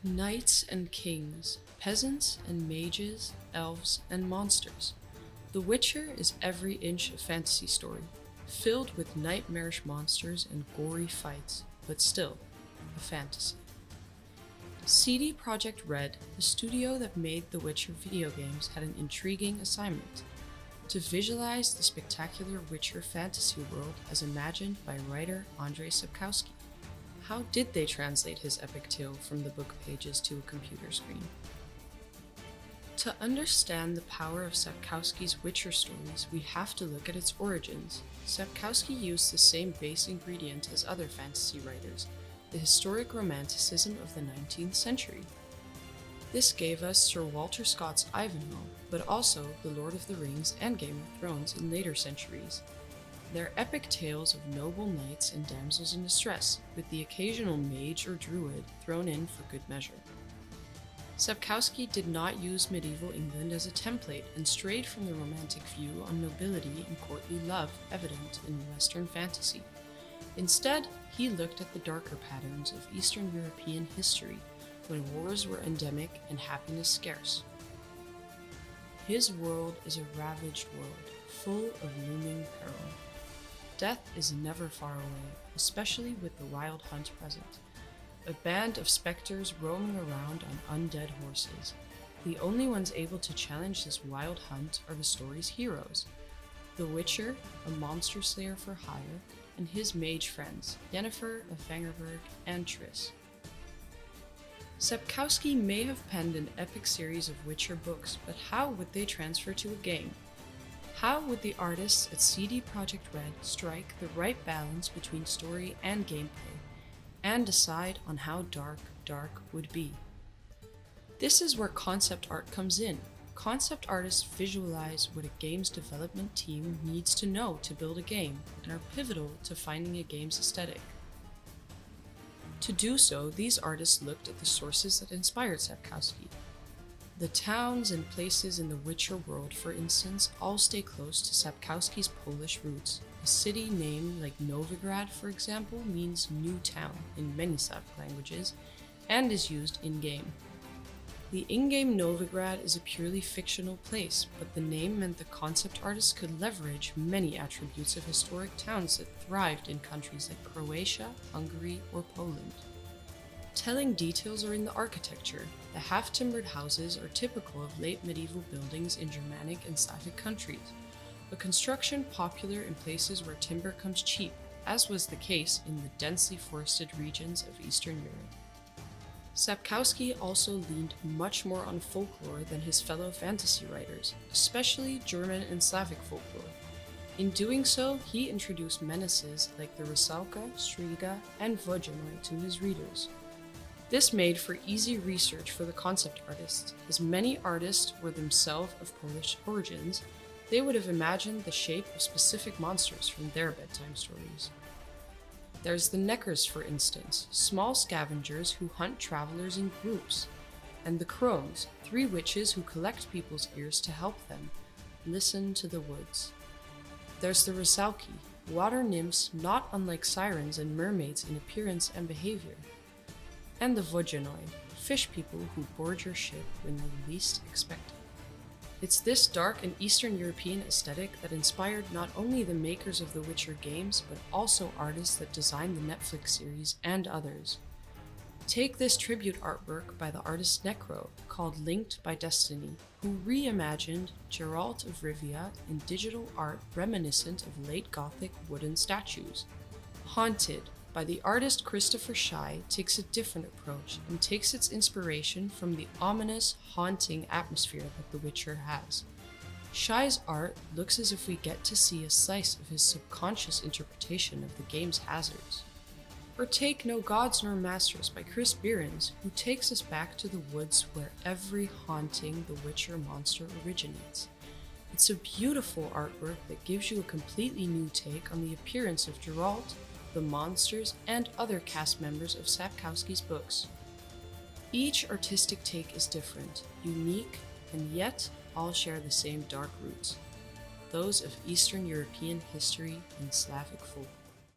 Knights and kings, peasants and mages, elves and monsters. The Witcher is every inch a fantasy story, filled with nightmarish monsters and gory fights, but still a fantasy. CD Projekt Red, the studio that made the Witcher video games, had an intriguing assignment: to visualize the spectacular Witcher fantasy world as imagined by writer Andrzej Sapkowski. How did they translate his epic tale from the book pages to a computer screen? To understand the power of Sapkowski's Witcher stories, we have to look at its origins. Sapkowski used the same base ingredient as other fantasy writers: the historic romanticism of the 19th century. This gave us Sir Walter Scott's Ivanhoe, but also The Lord of the Rings and Game of Thrones in later centuries. They're epic tales of noble knights and damsels in distress, with the occasional mage or druid thrown in for good measure. Sapkowski did not use medieval England as a template and strayed from the romantic view on nobility and courtly love evident in Western fantasy. Instead, he looked at the darker patterns of Eastern European history, when wars were endemic and happiness scarce. His world is a ravaged world, full of looming peril. Death is never far away, especially with the Wild Hunt present. A band of specters roaming around on undead horses. The only ones able to challenge this wild hunt are the story's heroes: the Witcher, a monster slayer for hire, and his mage friends, Yennefer of Vengerberg and Triss. Sapkowski may have penned an epic series of Witcher books, but how would they transfer to a game? How would the artists at CD Projekt Red strike the right balance between story and gameplay, and decide on how dark would be? This is where concept art comes in. Concept artists visualize what a game's development team needs to know to build a game, and are pivotal to finding a game's aesthetic. To do so, these artists looked at the sources that inspired Sapkowski. The towns and places in the Witcher world, for instance, all stay close to Sapkowski's Polish roots. A city name like Novigrad, for example, means new town in many Slavic languages, and is used in-game. The in-game Novigrad is a purely fictional place, but the name meant the concept artists could leverage many attributes of historic towns that thrived in countries like Croatia, Hungary, or Poland. Telling details are in the architecture. The half-timbered houses are typical of late medieval buildings in Germanic and Slavic countries, a construction popular in places where timber comes cheap, as was the case in the densely forested regions of Eastern Europe. Sapkowski also leaned much more on folklore than his fellow fantasy writers, especially German and Slavic folklore. In doing so, he introduced menaces like the Rusalka, Striga, and Vodyanoi to his readers. This made for easy research for the concept artists. As many artists were themselves of Polish origins, they would have imagined the shape of specific monsters from their bedtime stories. There's the Neckers, for instance, small scavengers who hunt travelers in groups, and the Crones, 3 witches who collect people's ears to help them listen to the woods. There's the Rusalki, water nymphs not unlike sirens and mermaids in appearance and behavior. And the Vodyanoi, fish people who board your ship when you least expect it. It's this dark and Eastern European aesthetic that inspired not only the makers of the Witcher games, but also artists that designed the Netflix series and others. Take this tribute artwork by the artist Necro, called Linked by Destiny, who reimagined Geralt of Rivia in digital art reminiscent of late Gothic wooden statues. Haunted by the artist Christopher Schei takes a different approach and takes its inspiration from the ominous, haunting atmosphere that The Witcher has. Schei's art looks as if we get to see a slice of his subconscious interpretation of the game's hazards. Or take No Gods Nor Masters by Chris Behrens, who takes us back to the woods where every haunting The Witcher monster originates. It's a beautiful artwork that gives you a completely new take on the appearance of Geralt, the monsters, and other cast members of Sapkowski's books. Each artistic take is different, unique, and yet all share the same dark roots, those of Eastern European history and Slavic folk.